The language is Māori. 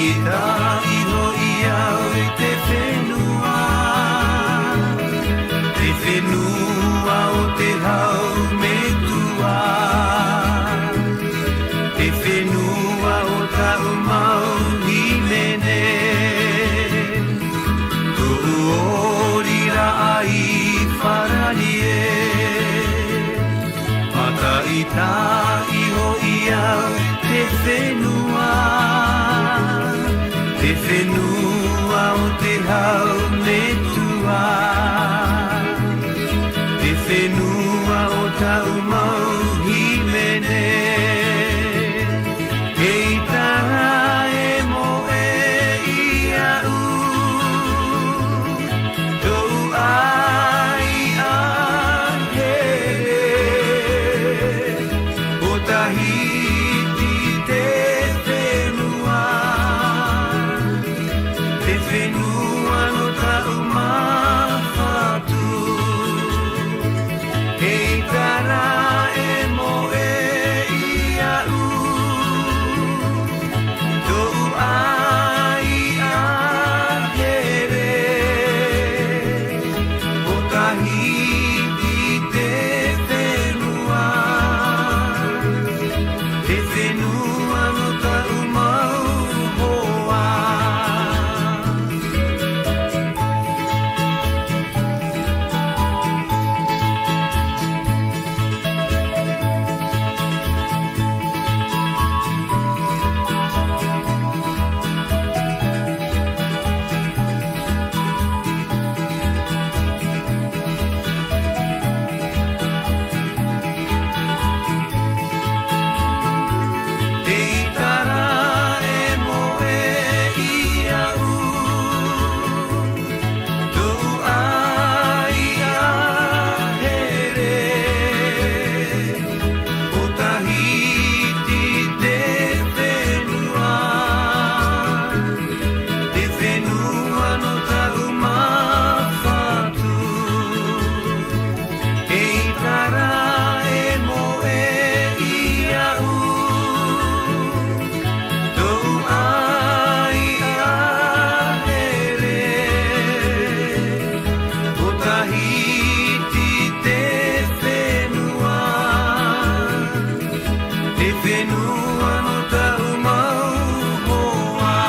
ita iho ia o te whenua. Te whenua o te hau me tua. Te whenua o tau mau i mene. Tu'u orira ai wharalie. Mata ita iho ia te whenua. Te whenua o te hau me tua. Te whenua o tau mau i mene. Hei tara e mo e ia u. Tau ai a here. O tahiti te whenua. Te whenua no tau mawhatu. Hei tara e mo e ia u. Tau ai a here. O tahiti te whenua. Te whenua no tau mau hoa. Hei tara e mo e ia u. Tau ai a here. O tahiti te whenua. Te whenua no tau mawhatu. Hei tara e mo e ia u. Tau ai a here. O tahiti te whenua. Te whenua no tau mau hoa.